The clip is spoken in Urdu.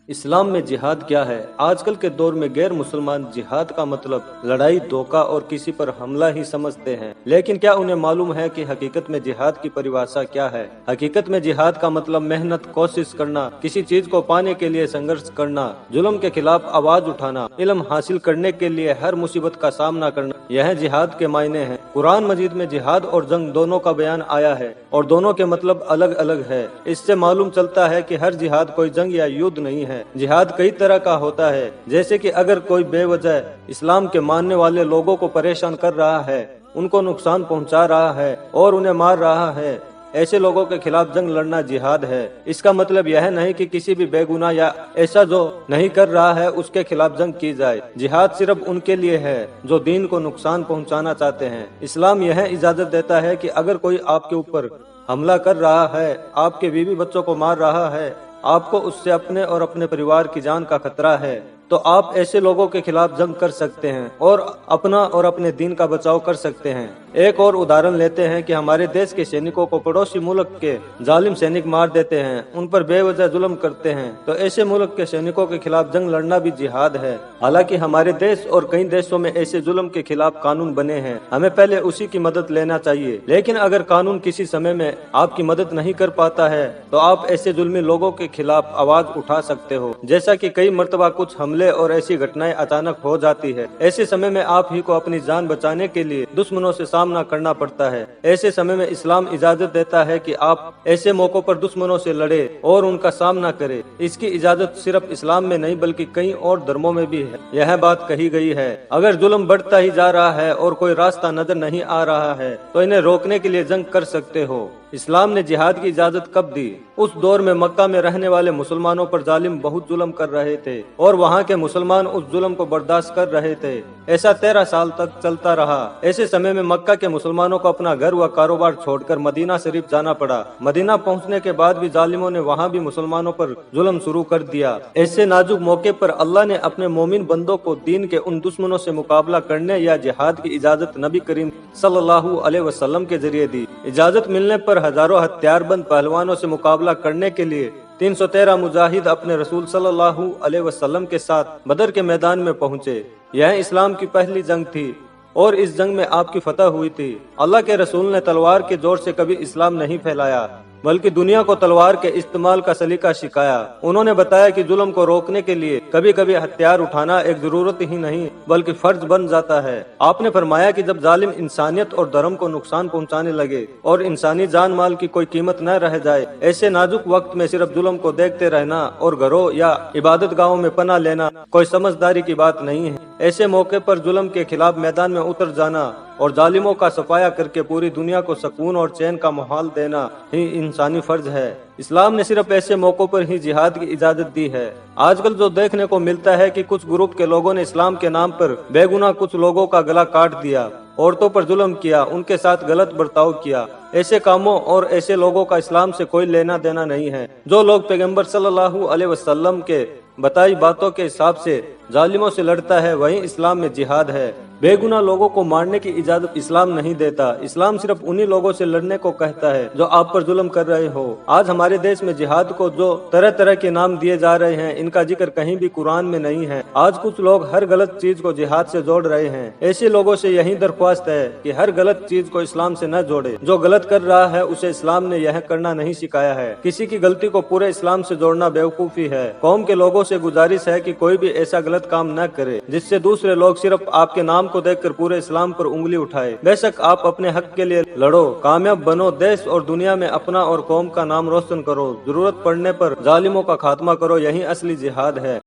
اسلام میں جہاد کیا ہے؟ آج کل کے دور میں غیر مسلمان جہاد کا مطلب لڑائی، دھوکہ اور کسی پر حملہ ہی سمجھتے ہیں، لیکن کیا انہیں معلوم ہے کہ حقیقت میں جہاد کی پریبھاشا کیا ہے؟ حقیقت میں جہاد کا مطلب محنت، کوشش کرنا، کسی چیز کو پانے کے لیے سنگھرش کرنا، ظلم کے خلاف آواز اٹھانا، علم حاصل کرنے کے لیے ہر مصیبت کا سامنا کرنا، یہ جہاد کے معنی ہیں۔ قرآن مجید میں جہاد اور جنگ دونوں کا بیان آیا ہے اور دونوں کے مطلب الگ الگ ہے۔ اس سے معلوم چلتا ہے کہ ہر جہاد کوئی جنگ یا یدھ نہیں ہے۔ جہاد کئی طرح کا ہوتا ہے، جیسے کہ اگر کوئی بے وجہ اسلام کے ماننے والے لوگوں کو پریشان کر رہا ہے، ان کو نقصان پہنچا رہا ہے اور انہیں مار رہا ہے، ایسے لوگوں کے خلاف جنگ لڑنا جہاد ہے۔ اس کا مطلب یہ نہیں کہ کسی بھی بے گناہ یا ایسا جو نہیں کر رہا ہے اس کے خلاف جنگ کی جائے۔ جہاد صرف ان کے لیے ہے جو دین کو نقصان پہنچانا چاہتے ہیں۔ اسلام یہ اجازت دیتا ہے کہ اگر کوئی آپ کے اوپر حملہ کر رہا ہے، آپ کے بیوی بچوں کو مار رہا ہے، آپ کو اس سے اپنے اور اپنے پریوار کی جان کا خطرہ ہے، تو آپ ایسے لوگوں کے خلاف جنگ کر سکتے ہیں اور اپنا اور اپنے دین کا بچاؤ کر سکتے ہیں۔ ایک اور ادھارن لیتے ہیں کہ ہمارے دیش کے سینکوں کو پڑوسی ملک کے ظالم سینک مار دیتے ہیں، ان پر بے وجہ ظلم کرتے ہیں، تو ایسے ملک کے سینکوں کے خلاف جنگ لڑنا بھی جہاد ہے۔ حالانکہ ہمارے دیش اور کئی دیشوں میں ایسے ظلم کے خلاف قانون بنے ہیں، ہمیں پہلے اسی کی مدد لینا چاہیے۔ لیکن اگر قانون کسی سمے میں آپ کی مدد نہیں کر پاتا ہے تو آپ ایسے ظلمی لوگوں کے خلاف آواز اٹھا سکتے ہو، جیسا کہ کئی مرتبہ کچھ حملے اور ایسی گھٹنائیں اچانک ہو جاتی ہے۔ ایسے سمے میں آپ ہی کو اپنی جان بچانے کے لیے دشمنوں سے سامنا کرنا پڑتا ہے۔ ایسے سمے میں اسلام اجازت دیتا ہے کہ آپ ایسے موقعوں پر دشمنوں سے لڑے اور ان کا سامنا کرے۔ اس کی اجازت صرف اسلام میں نہیں بلکہ کئی اور دھرموں میں بھی ہے۔ یہ بات کہی گئی ہے، اگر ظلم بڑھتا ہی جا رہا ہے اور کوئی راستہ نظر نہیں آ رہا ہے تو انہیں روکنے کے لیے جنگ کر سکتے ہو۔ اسلام نے جہاد کی اجازت کب دی؟ اس دور میں مکہ میں رہنے والے مسلمانوں پر ظالم بہت ظلم کر رہے تھے اور وہاں کے مسلمان اس ظلم کو برداشت کر رہے تھے۔ ایسا 13 سال تک چلتا رہا۔ ایسے سمے میں مکہ کے مسلمانوں کو اپنا گھر و کاروبار چھوڑ کر مدینہ شریف جانا پڑا۔ مدینہ پہنچنے کے بعد بھی ظالموں نے وہاں بھی مسلمانوں پر ظلم شروع کر دیا۔ ایسے نازک موقع پر اللہ نے اپنے مومن بندوں کو دین کے ان دشمنوں سے مقابلہ کرنے یا جہاد کی اجازت نبی کریم صلی اللہ علیہ وسلم کے ذریعے دی۔ اجازت ملنے پر ہزاروں ہتھیار بند پہلوانوں سے مقابلہ کرنے کے لیے 313 مجاہد اپنے رسول صلی اللہ علیہ وسلم کے ساتھ بدر کے میدان میں پہنچے۔ یہ اسلام کی پہلی جنگ تھی اور اس جنگ میں آپ کی فتح ہوئی تھی۔ اللہ کے رسول نے تلوار کے زور سے کبھی اسلام نہیں پھیلایا بلکہ دنیا کو تلوار کے استعمال کا سلیقہ سکھایا۔ انہوں نے بتایا کہ ظلم کو روکنے کے لیے کبھی کبھی ہتھیار اٹھانا ایک ضرورت ہی نہیں بلکہ فرض بن جاتا ہے۔ آپ نے فرمایا کہ جب ظالم انسانیت اور دھرم کو نقصان پہنچانے لگے اور انسانی جان مال کی کوئی قیمت نہ رہ جائے، ایسے نازک وقت میں صرف ظلم کو دیکھتے رہنا اور گھروں یا عبادت گاہوں میں پناہ لینا کوئی سمجھداری کی بات نہیں ہے۔ ایسے موقع پر ظلم کے خلاف میدان میں اتر جانا اور ظالموں کا صفایا کر کے پوری دنیا کو سکون اور چین کا ماحول دینا ہی انسانی فرض ہے۔ اسلام نے صرف ایسے موقعوں پر ہی جہاد کی اجازت دی ہے۔ آج کل جو دیکھنے کو ملتا ہے کہ کچھ گروپ کے لوگوں نے اسلام کے نام پر بے گناہ کچھ لوگوں کا گلا کاٹ دیا، عورتوں پر ظلم کیا، ان کے ساتھ غلط برتاؤ کیا۔ ایسے کاموں اور ایسے لوگوں کا اسلام سے کوئی لینا دینا نہیں ہے۔ جو لوگ پیغمبر صلی اللہ علیہ وسلم کے بتائی باتوں کے حساب سے ظالموں سے لڑتا ہے وہی اسلام میں جہاد ہے۔ بے گناہ لوگوں کو مارنے کی اجازت اسلام نہیں دیتا۔ اسلام صرف انہی لوگوں سے لڑنے کو کہتا ہے جو آپ پر ظلم کر رہے ہو۔ آج ہمارے دیش میں جہاد کو جو طرح طرح کے نام دیے جا رہے ہیں، ان کا ذکر کہیں بھی قرآن میں نہیں ہے۔ آج کچھ لوگ ہر غلط چیز کو جہاد سے جوڑ رہے ہیں۔ ایسے لوگوں سے یہی درخواست ہے کہ ہر غلط چیز کو اسلام سے نہ جوڑے۔ جو غلط کر رہا ہے اسے اسلام نے یہ کرنا نہیں سکھایا ہے۔ کسی کی غلطی کو پورے اسلام سے جوڑنا بیوقوفی ہے۔ قوم کے لوگوں سے گزارش ہے کہ کوئی بھی ایسا غلط کام نہ کرے جس سے دوسرے لوگ صرف آپ کے نام کو دیکھ کر پورے اسلام پر انگلی اٹھائے۔ بے شک آپ اپنے حق کے لیے لڑو، کامیاب بنو، دیش اور دنیا میں اپنا اور قوم کا نام روشن کرو، ضرورت پڑنے پر ظالموں کا خاتمہ کرو، یہی اصلی جہاد ہے۔